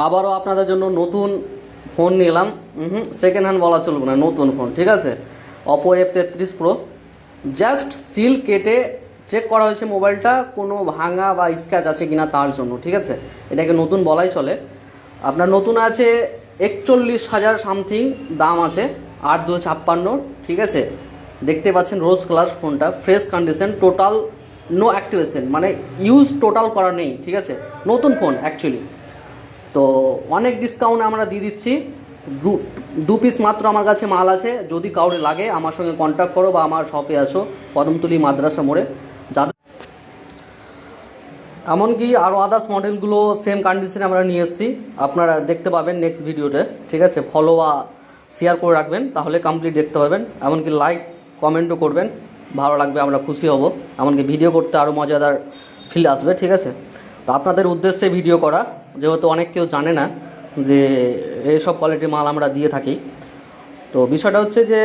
আবারও আপনাদের জন্য নতুন ফোন নিলাম। সেকেন্ড হ্যান্ড বলা চলবে না, নতুন ফোন, ঠিক আছে। Oppo F33 Pro। Just seal কেটে চেক করা হয়েছে মোবাইলটা কোনো ভাঙা বা স্ক্র্যাচ আছে কিনা তার জন্য, ঠিক আছে। এটাকে নতুন বলাই চলে। আপনার নতুন আছে 41,000 সামথিং দাম আছে, 8/256, ঠিক আছে। দেখতে পাচ্ছেন রোজ কালার ফোনটা, fresh condition, total no activation, মানে ইউজ টোটাল করা নেই, ঠিক আছে। নতুন ফোন অ্যাকচুয়ালি। তো অনেক ডিসকাউন্টে আমরা দিয়ে দিচ্ছি। দু পিস মাত্র আমার কাছে মাল আছে। যদি কাউরে লাগে আমার সঙ্গে কন্ট্যাক্ট করো বা আমার শপে আসো, কদমতলি মাদ্রাসা মোড়ে। যাদের এমনকি আরও আদার্স মডেলগুলো সেম কন্ডিশনে আমরা নিয়ে এসেছি, আপনারা দেখতে পাবেন নেক্সট ভিডিওতে, ঠিক আছে। ফলো বা শেয়ার করে রাখবেন, তাহলে কমপ্লিট দেখতে পাবেন। এমনকি লাইক কমেন্টও করবেন, ভালো লাগবে, আমরা খুশি হব। এমনকি ভিডিও করতে আরও মজাদার ফিল আসবে, ঠিক আছে। তো আপনাদের উদ্দেশ্যে ভিডিও করা, যেহেতু অনেক কেউ জানে না যে এইসব কোয়ালিটির মাল আমরা দিয়ে থাকি। তো বিষয়টা হচ্ছে যে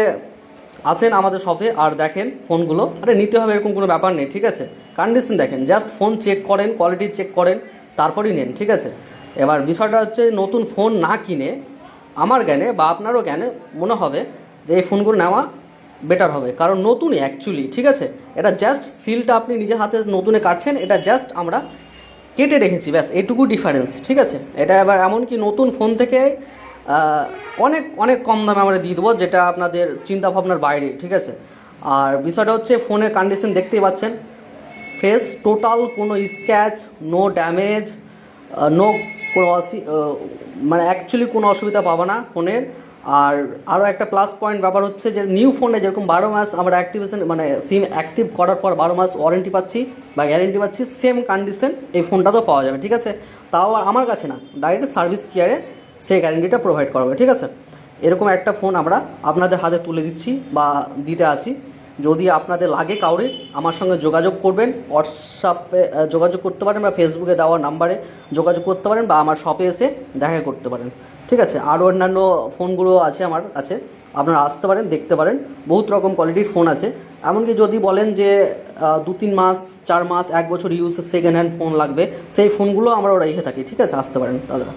আসেন আমাদের শপে আর দেখেন ফোনগুলো। আরে নিতে হবে এরকম কোনো ব্যাপার নেই, ঠিক আছে। কন্ডিশন দেখেন, জাস্ট ফোন চেক করেন, কোয়ালিটি চেক করেন, তারপরেই নেন, ঠিক আছে। এবার বিষয়টা হচ্ছে নতুন ফোন না কিনে আমার জ্ঞানে বা আপনারও জ্ঞানে মনে হবে যে এই ফোনগুলো নেওয়া বেটার হবে, কারণ নতুনই অ্যাকচুয়ালি, ঠিক আছে। এটা জাস্ট সিলটা আপনি নিজের হাতে নতুনে কাটছেন, এটা জাস্ট আমরা কেটে রেখেছি, ব্যাস এটুকু ডিফারেন্স, ঠিক আছে। এটা এবার এমনকি নতুন ফোন থেকে অনেক অনেক কম দামে আমরা দিয়ে দেবো, যেটা আপনাদের চিন্তাভাবনার বাইরে, ঠিক আছে। আর বিষয়টা হচ্ছে ফোনের কন্ডিশন দেখতেই পাচ্ছেন, ফ্রেশ টোটাল, কোনো স্ক্র্যাচ, নো ড্যামেজ, নো কোনো মানে অ্যাকচুয়ালি কোনো অসুবিধা পাবো না ফোনের। আর আরও একটা প্লাস পয়েন্ট ব্যাপার হচ্ছে যে নিউ ফোনে যেরকম 12 মাস আমরা অ্যাক্টিভেশন মানে সিম অ্যাক্টিভ করার পর 12 মাস ওয়ারেন্টি পাচ্ছি বা গ্যারেন্টি পাচ্ছি, সেম কন্ডিশন এই ফোনটাতেও পাওয়া যাবে, ঠিক আছে। তাও আমার কাছে না, ডাইরেক্ট সার্ভিস কেয়ারে সেই গ্যারেন্টিটা প্রোভাইড করা হবে, ঠিক আছে। এরকম একটা ফোন আমরা আপনাদের হাতে তুলে দিচ্ছি বা দিতে আছি। যদি আপনাদের লাগে কাউরে আমার সঙ্গে যোগাযোগ করবেন, হোয়াটসঅ্যাপে যোগাযোগ করতে পারেন বা ফেসবুকে দেওয়া নাম্বারে যোগাযোগ করতে পারেন বা আমার শপে এসে দেখা করতে পারেন, ঠিক আছে। আরও অন্যান্য ফোনগুলো আছে আমার কাছে, আপনারা আসতে পারেন, দেখতে পারেন। বহুত রকম কোয়ালিটির ফোন আছে। এমনকি যদি বলেন যে 2-3 মাস, 4 মাস, 1 বছর ইউজ সেকেন্ড হ্যান্ড ফোন লাগবে, সেই ফোনগুলো আমরা রেখে থাকি, ঠিক আছে। আসতে পারেন দাদা।